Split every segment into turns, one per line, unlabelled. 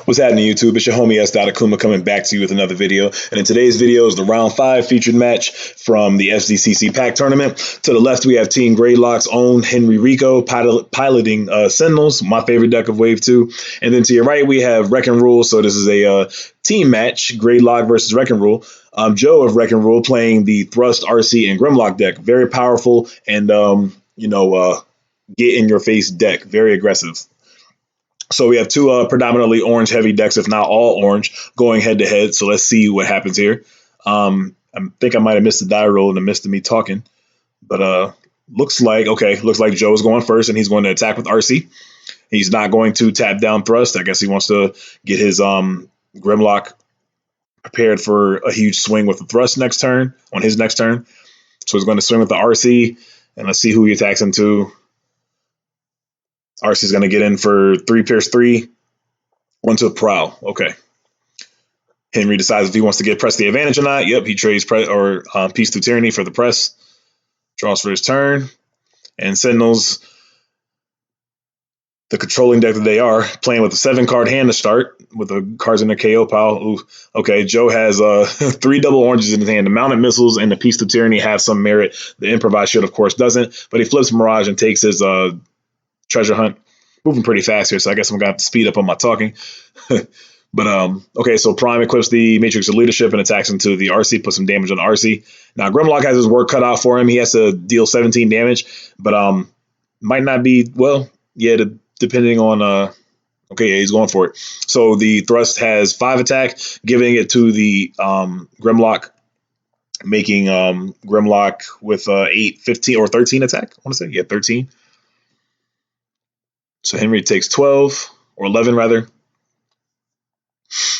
What's happening, YouTube? It's your homie S. Akuma coming back to you with another video. And in today's video is the round 5 featured match from the FDCC Pack tournament. To the left, we have Team Gradelock's own Henry Rico piloting Sentinels, my favorite deck of Wave 2. And then to your right, we have Wrecking Rule. So this is a team match, Gradelock versus Wrecking Rule. Joe of Wrecking Rule playing the Thrust, Arcee, and Grimlock deck. Very powerful and, get in your face deck. Very aggressive. So we have two predominantly orange heavy decks, if not all orange, going head to head. So let's see what happens here. I think I might have missed the die roll in the midst of me talking, but looks like Joe's going first, and he's going to attack with Arcee. He's not going to tap down Thrust. I guess he wants to get his Grimlock prepared for a huge swing with the Thrust on his next turn. So he's going to swing with the Arcee, and let's see who he attacks into. Arcee's going to get in for 3 pierce 3, 1 to prowl. Okay. Henry decides if he wants to press the advantage or not. Yep, he trades Peace through Tyranny for the press. Draws for his turn. And Sentinels, the controlling deck that they are, playing with a 7-card hand to start with the cards in their KO pile. Ooh, okay, Joe has 3 double oranges in his hand. The mounted missiles and the Peace through Tyranny have some merit. The improvised shield, of course, doesn't. But he flips Mirage and takes his treasure hunt. Moving pretty fast here, so I guess I'm gonna have to speed up on my talking. But okay, so Prime equips the Matrix of Leadership and attacks into the Arcee, puts some damage on Arcee. Now Grimlock has his work cut out for him. He has to deal 17 damage, but might not be, well, yeah, depending on okay, yeah, he's going for it. So the Thrust has 5 attack, giving it to the Grimlock, making Grimlock with 8, 15, or 13 attack. I want to say, yeah, 13. So Henry takes 12, or 11 rather.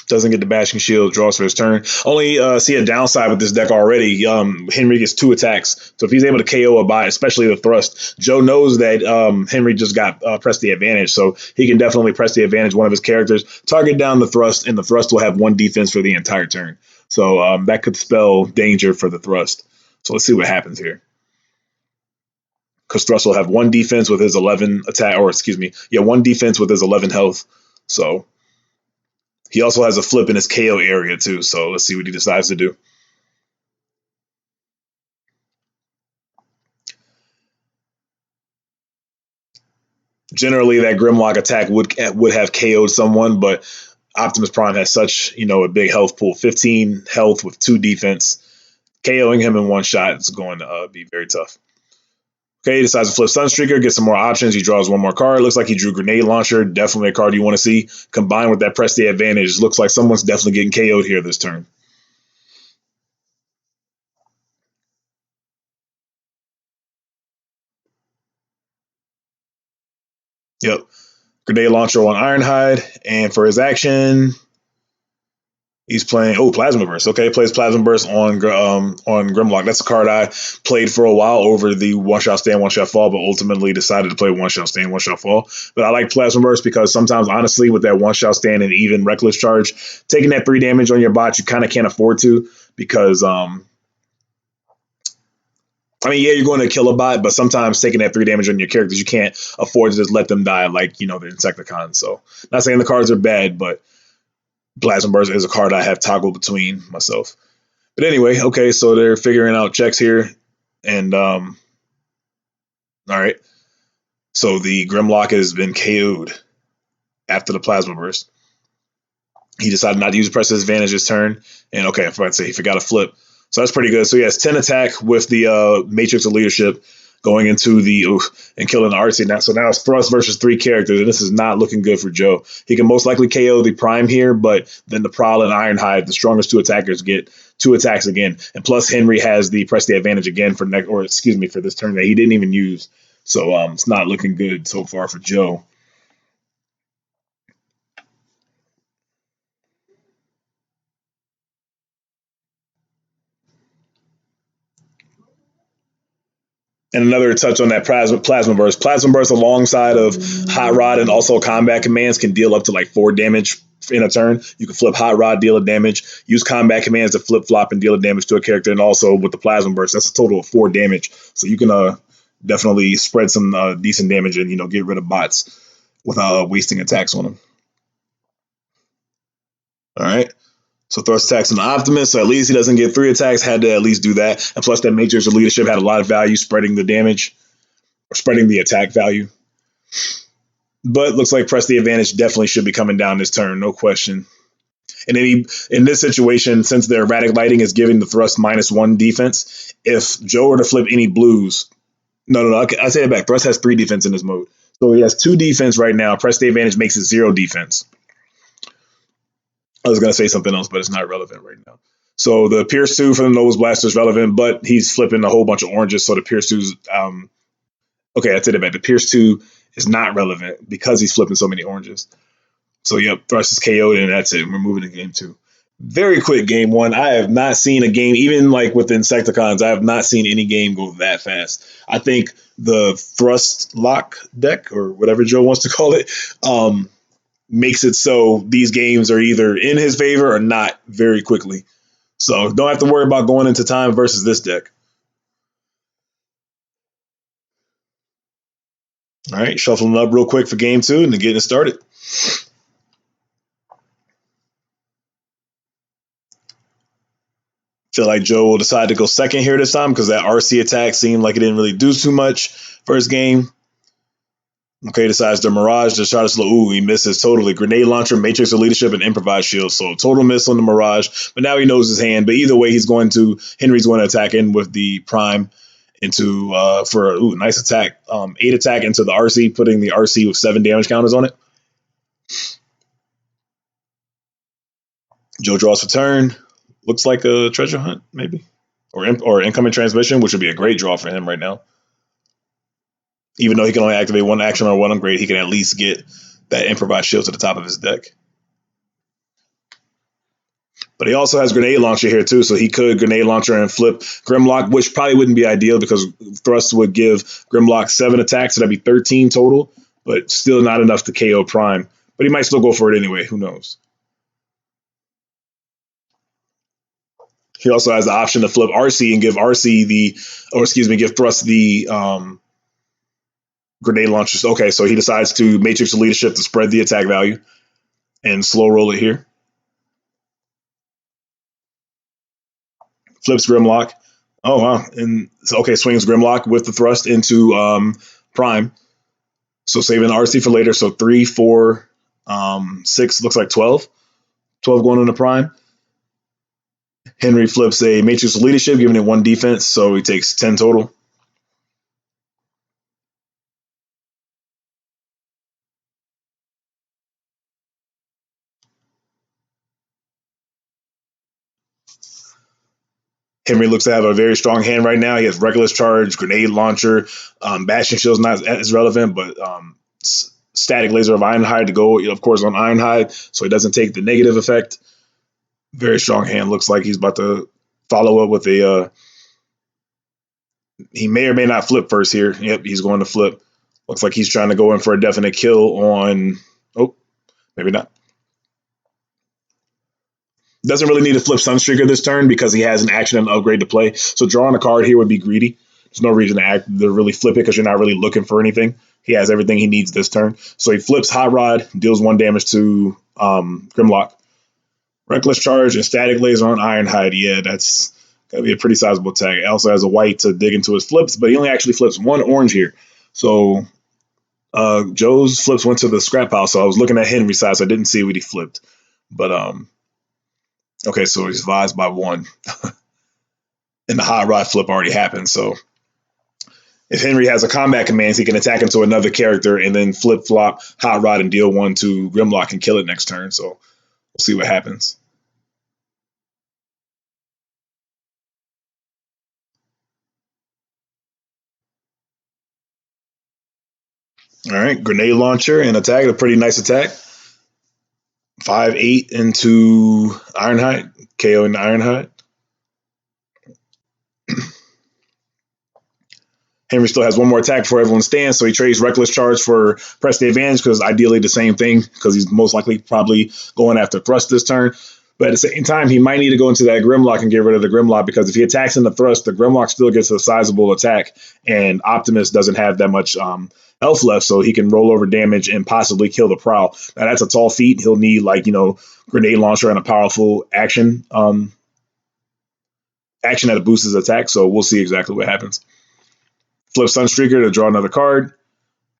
Doesn't get the bashing shield, draws for his turn. Only see a downside with this deck already. Henry gets 2 attacks. So if he's able to KO a bot, especially the Thrust, Joe knows that Henry just got pressed the advantage. So he can definitely press the advantage, one of his characters, target down the Thrust, and the Thrust will have 1 defense for the entire turn. So that could spell danger for the Thrust. So let's see what happens here. Because Thrust will have 1 defense with his 11 attack, or excuse me, yeah, 1 defense with his 11 health. So he also has a flip in his KO area too. So let's see what he decides to do. Generally, that Grimlock attack would have KO'd someone, but Optimus Prime has such, a big health pool, 15 health with 2 defense. KOing him in 1 shot is going to be very tough. Okay, he decides to flip Sunstreaker, get some more options. He draws 1 more card. Looks like he drew Grenade Launcher. Definitely a card you want to see. Combined with that Press the Advantage, looks like someone's definitely getting KO'd here this turn. Yep. Grenade Launcher on Ironhide. And for his action, he's playing, Plasma Burst. Okay, plays Plasma Burst on Grimlock. That's a card I played for a while over the one-shot stand, one-shot fall, but ultimately decided to play one-shot stand, one-shot fall. But I like Plasma Burst because sometimes, honestly, with that one-shot stand and even Reckless Charge, taking that 3 damage on your bot, you kind of can't afford to because, yeah, you're going to kill a bot, but sometimes taking that 3 damage on your characters, you can't afford to just let them die like, the Insecticons. So not saying the cards are bad, but Plasma Burst is a card I have toggled between myself. But anyway, okay, so they're figuring out checks here. And, all right. So the Grimlock has been KO'd after the Plasma Burst. He decided not to use Press Advantage this turn. And, okay, I forgot to say he forgot a flip. So that's pretty good. So he has 10 attack with the Matrix of Leadership going into and killing the Arcee. So now it's Thrust versus 3 characters, and this is not looking good for Joe. He can most likely KO the Prime here, but then the Prowl and Ironhide, the strongest 2 attackers, get 2 attacks again. And plus Henry has the Press the Advantage again for this turn that he didn't even use. So it's not looking good so far for Joe. And another touch on that Plasma Burst. Plasma Burst alongside of Hot Rod and also combat commands can deal up to like 4 damage in a turn. You can flip Hot Rod, deal a damage, use combat commands to flip-flop and deal a damage to a character, and also with the Plasma Burst, that's a total of 4 damage. So you can definitely spread some decent damage and, get rid of bots without wasting attacks on them. All right. So thrust attacks on the Optimus, so at least he doesn't get 3 attacks, had to at least do that. And plus that Matrix of Leadership had a lot of value spreading the damage, or spreading the attack value. But looks like Press the Advantage definitely should be coming down this turn, no question. And in this situation, since the erratic lighting is giving the thrust -1 defense, if Joe were to flip any blues, no, I say it back. Thrust has 3 defense in this mode. So he has 2 defense right now. Press the Advantage makes it 0 defense. I was going to say something else, but it's not relevant right now. So the Pierce 2 for the Nose Blaster is relevant, but he's flipping a whole bunch of oranges. So the Pierce 2's, okay, I take it back. The Pierce 2 is not relevant because he's flipping so many oranges. So, yep, Thrust is KO'd, and that's it. We're moving to game 2. Very quick game 1. I have not seen a game, even like with the Insecticons, I have not seen any game go that fast. I think the Thrust Lock deck, or whatever Joe wants to call it, makes it so these games are either in his favor or not very quickly. So don't have to worry about going into time versus this deck. All right, shuffling up real quick for game 2 and then getting it started. Feel like Joe will decide to go second here this time because that Arcee attack seemed like it didn't really do too much first game. Okay, decides to Mirage to try to slow. Ooh, he misses totally. Grenade launcher, Matrix of Leadership, and Improvised Shield. So total miss on the Mirage. But now he knows his hand. But either way, Henry's going to attack in with the Prime into for a nice attack. 8 attack into the Arcee, putting the Arcee with 7 damage counters on it. Joe draws for turn. Looks like a treasure hunt, maybe. Or incoming transmission, which would be a great draw for him right now. Even though he can only activate 1 action or 1 upgrade, he can at least get that improvised shield to the top of his deck. But he also has grenade launcher here too, so he could grenade launcher and flip Grimlock, which probably wouldn't be ideal because thrust would give Grimlock 7 attacks, so that'd be 13 total, but still not enough to KO Prime. But he might still go for it anyway. Who knows? He also has the option to flip Arcee and give give Thrust the grenade launchers. Okay, so he decides to Matrix of Leadership to spread the attack value and slow roll it here. Flips Grimlock. Oh wow! And okay, swings Grimlock with the thrust into Prime. So saving the Arcee for later. So 3, 4, 6 looks like 12. 12 going into Prime. Henry flips a Matrix of Leadership, giving it 1 defense, so he takes 10 total. Henry looks to have a very strong hand right now. He has Reckless Charge, Grenade Launcher, Bashing Shield's not as relevant, but Static Laser of Ironhide to go, of course, on Ironhide, so he doesn't take the negative effect. Very strong hand. Looks like he's about to follow up with a. He may or may not flip first here. Yep, he's going to flip. Looks like he's trying to go in for a definite kill on. Oh, maybe not. Doesn't really need to flip Sunstreaker this turn because he has an action and upgrade to play. So drawing a card here would be greedy. There's no reason to really flip it because you're not really looking for anything. He has everything he needs this turn. So he flips Hot Rod, deals 1 damage to Grimlock. Reckless Charge and Static Laser on Ironhide. Yeah, that's going to be a pretty sizable attack. It also has a white to dig into his flips, but he only actually flips 1 orange here. So Joe's flips went to the scrap house. So I was looking at Henry's side, so I didn't see what he flipped. But okay, so he's advised by 1. And the Hot Rod flip already happened. So if Henry has a combat commands, he can attack into another character and then flip flop Hot Rod and deal 1 to Grimlock and kill it next turn. So we'll see what happens. All right, grenade launcher and attack. A pretty nice attack. 5-8 into Ironhide, KO into Ironhide. Henry still has 1 more attack before everyone stands, so he trades Reckless Charge for Press the Advantage because ideally the same thing because he's most likely probably going after Thrust this turn. But at the same time, he might need to go into that Grimlock and get rid of the Grimlock, because if he attacks in the thrust, the Grimlock still gets a sizable attack, and Optimus doesn't have that much health left, so he can roll over damage and possibly kill the Prowl. Now that's a tall feat. He'll need, like, grenade launcher and a powerful action that boosts his attack. So we'll see exactly what happens. Flip Sunstreaker to draw another card.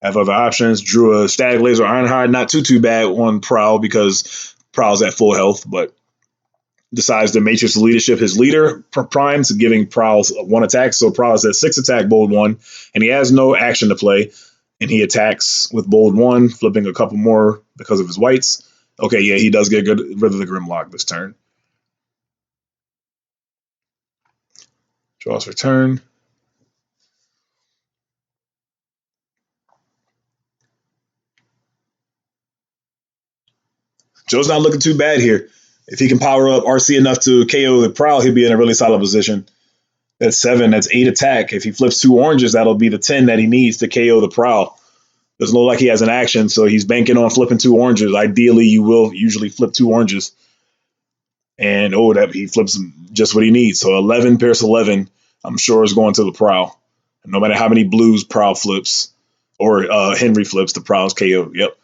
Have other options. Drew a Static Laser Ironhide. Not too bad on Prowl, because Prowl's at full health, but decides to Matrix Leadership his leader primes, giving Prowl 1 attack. So Prowl's at 6 attack, bold 1, and he has no action to play. And he attacks with bold 1, flipping a couple more because of his whites. Okay, yeah, he does get rid of the Grimlock this turn. Draws for turn. Joe's not looking too bad here. If he can power up Arcee enough to KO the Prowl, he'll be in a really solid position. That's 7. That's 8 attack. If he flips 2 oranges, that'll be the 10 that he needs to KO the Prowl. Doesn't look like he has an action, so he's banking on flipping 2 oranges. Ideally, you will usually flip 2 oranges. And, that he flips just what he needs. So 11 Pierce 11, I'm sure, is going to the Prowl. No matter how many blues Prowl flips, or Henry flips, the Prowl's KO. Yep.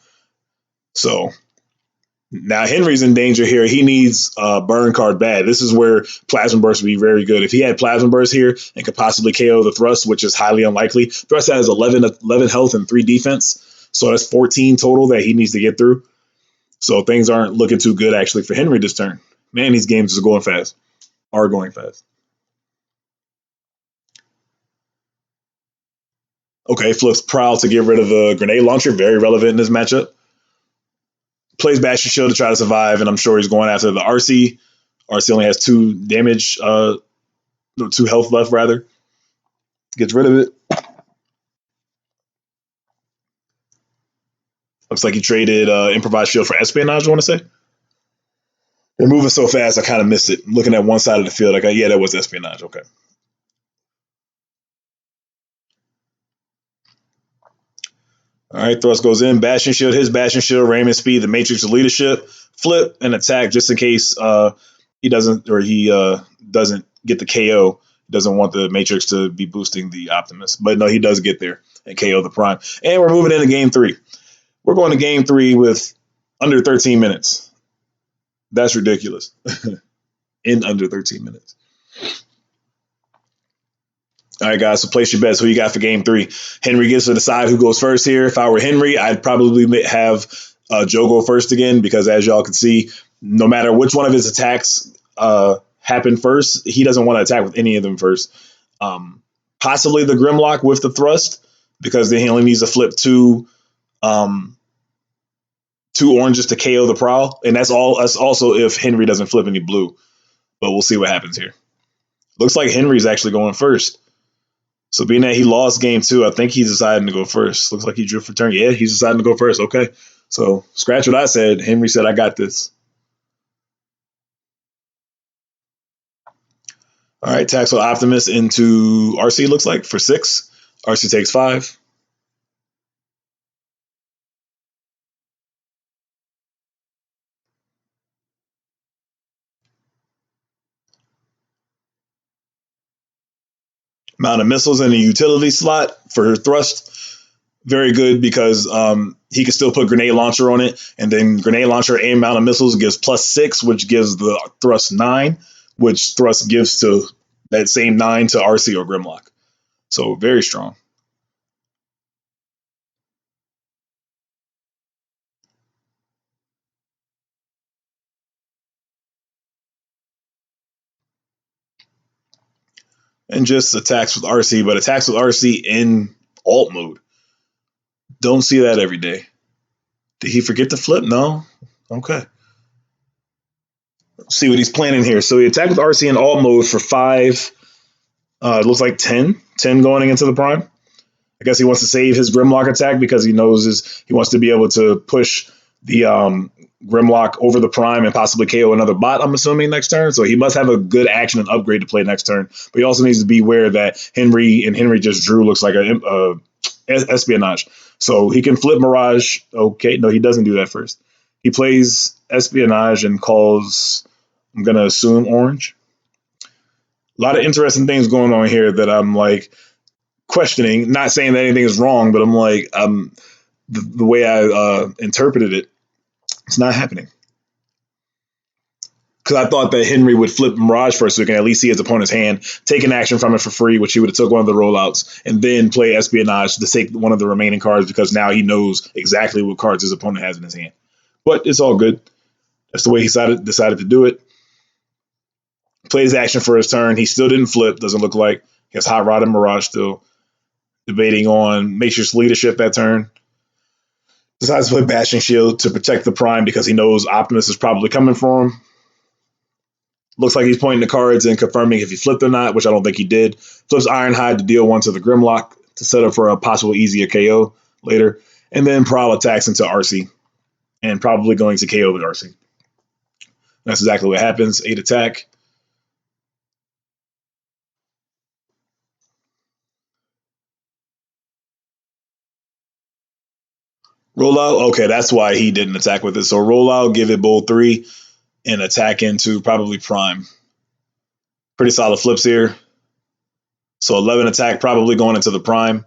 So now Henry's in danger here. He needs a burn card bad. This is where Plasma Burst would be very good. If he had Plasma Burst here and could possibly KO the Thrust, which is highly unlikely. Thrust has 11 health and 3 defense. So that's 14 total that he needs to get through. So things aren't looking too good, actually, for Henry this turn. Man, these games are going fast. Okay, flips Prowl to get rid of the grenade launcher. Very relevant in this matchup. Plays Bastion Shield to try to survive, and I'm sure he's going after the Arcee. Arcee only has 2 damage, 2 health left, rather. Gets rid of it. Looks like he traded Improvised Shield for Espionage, I want to say. They're moving so fast, I kind of missed it. I'm looking at one side of the field, yeah, that was Espionage. Okay. All right, Thrust goes in. Bastion Shield, his Bastion Shield, Raymond Speed, the Matrix of Leadership. Flip and attack just in case he doesn't get the KO. Doesn't want the Matrix to be boosting the Optimus. But no, he does get there and KO the Prime. And we're moving into Game 3. We're going to Game 3 with under 13 minutes. That's ridiculous. In under 13 minutes. All right, guys, so place your bets. Who you got for Game 3? Henry gets to decide who goes first here. If I were Henry, I'd probably have Joe go first again, because as y'all can see, no matter which one of his attacks happen first, he doesn't want to attack with any of them first. Possibly the Grimlock with the Thrust, because then he only needs to flip 2 oranges to KO the Prowl. And that's also if Henry doesn't flip any blue. But we'll see what happens here. Looks like Henry's actually going first. So being that he lost Game 2, I think he's deciding to go first. Looks like he drew for turn. Yeah, he's deciding to go first. Okay. So scratch what I said. Henry said, I got this. All right, tax with Optimus into Arcee, looks like, for 6. Arcee takes 5. Amount of missiles in the utility slot for Thrust. Very good, because he can still put Grenade Launcher on it, and then Grenade Launcher and amount of missiles gives +6, which gives the Thrust 9, which Thrust gives to that same 9 to Arcee or Grimlock. So very strong. And just attacks with Arcee, but attacks with Arcee in alt mode. Don't see that every day. Did he forget to flip? No. Okay. Let's see what he's planning here. So he attacked with Arcee in alt mode for 5. It looks like 10. 10 going into the Prime. I guess he wants to save his Grimlock attack, because he knows he wants to be able to push the Grimlock over the Prime and possibly KO another bot, I'm assuming, next turn. So he must have a good action and upgrade to play next turn. But he also needs to be aware that Henry just drew looks like a Espionage. So he can flip Mirage. Okay, no, he doesn't do that first. He plays Espionage and calls I'm gonna assume orange. A lot of interesting things going on here that I'm like questioning. Not saying that anything is wrong, but I'm like, the way I interpreted it, it's not happening. Because I thought that Henry would flip Mirage first so he can at least see his opponent's hand, take an action from it for free, which he would have took one of the rollouts, and then play Espionage to take one of the remaining cards because now he knows exactly what cards his opponent has in his hand. But it's all good. That's the way he decided to do it. Played his action for his turn. He still didn't flip, doesn't look like. He has Hot Rod and Mirage still. Debating on Matrix leadership that turn. Decides to play Bashing Shield to protect the Prime because he knows Optimus is probably coming for him. Looks like he's pointing the cards and confirming if he flipped or not, which I don't think he did. Flips Ironhide to deal one to the Grimlock to set up for a possible easier KO later. And then Prowl attacks into Arcee and probably going to KO with Arcee. That's exactly what happens. 8 attack. Rollout. Okay, that's why he didn't attack with it. So rollout, give it bold 3, and attack into probably Prime. Pretty solid flips here. So 11 attack, probably going into the Prime.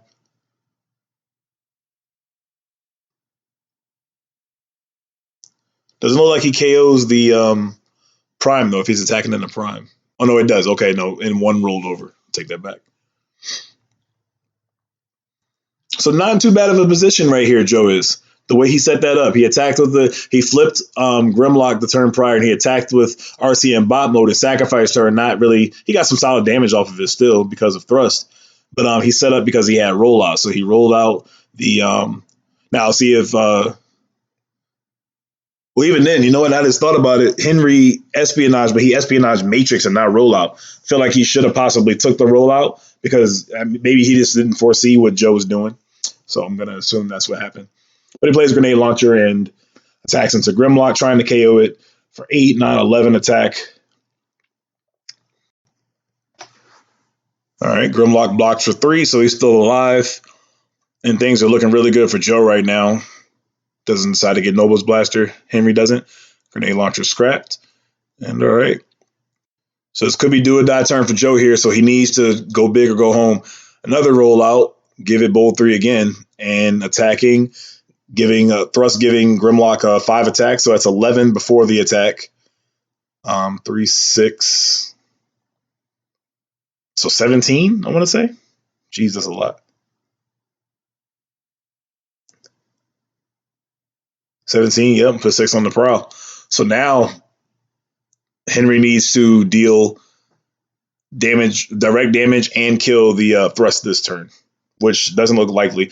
Doesn't look like he KOs the Prime, though, if he's attacking in the Prime. Oh, no, it does. Okay, no, and 1 rolled over. Take that back. So not too bad of a position right here, Joe is. The way he set that up, he attacked with he flipped Grimlock the turn prior, and he attacked with Arcee in bot mode and sacrificed her. Not really, he got some solid damage off of it still because of thrust, but he set up because he had rollout. So he rolled out the. Now I'll see if. Well, even then, you know what? I just thought about it. Henry espionage, but he espionage Matrix and not rollout. I feel like he should have possibly took the rollout because maybe he just didn't foresee what Joe was doing. So I'm gonna assume that's what happened. But he plays grenade launcher and attacks into Grimlock, trying to KO it for 8, 9, 11 attack. All right, Grimlock blocks for 3, so he's still alive. And things are looking really good for Joe right now. Doesn't decide to get Noble's Blaster. Henry doesn't. Grenade launcher scrapped. And all right. So this could be do or die turn for Joe here, so he needs to go big or go home. Another rollout, give it bold 3 again, and attacking, giving thrust, giving Grimlock 5 attacks, so that's 11 before the attack. 3, 6, so 17. I want to say. Jeez, that's a lot. 17. Yep, put 6 on the prowl. So now Henry needs to deal damage, direct damage, and kill the thrust this turn, which doesn't look likely.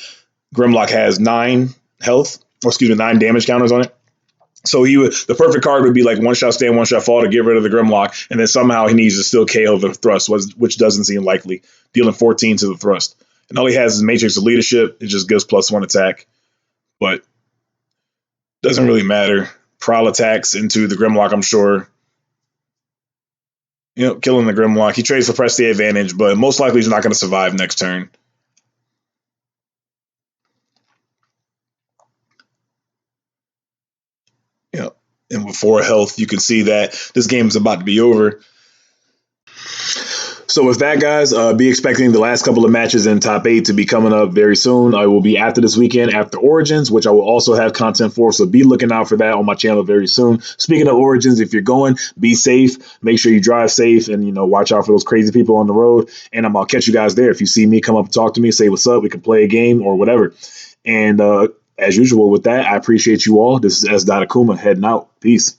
Grimlock has 9 health, or excuse me, 9 damage counters on it. So the perfect card would be like 1 shot stand, 1 shot fall to get rid of the Grimlock, and then somehow he needs to still KO the thrust, which doesn't seem likely, dealing 14 to the thrust. And all he has is Matrix of Leadership. It just gives +1 attack, but doesn't really matter. Prowl attacks into the Grimlock, I'm sure. Killing the Grimlock. He trades for press the advantage, but most likely he's not going to survive next turn. And with 4 health, you can see that this game is about to be over. So with that, guys, be expecting the last couple of matches in top 8 to be coming up very soon. I will be after this weekend, after Origins, which I will also have content for, so be looking out for that on my channel very soon. Speaking of Origins, if you're going, be safe. Make sure you drive safe and, watch out for those crazy people on the road. And I'll catch you guys there. If you see me, come up and talk to me, say what's up. We can play a game or whatever. And as usual with that, I appreciate you all. This is S. Akuma heading out. Peace.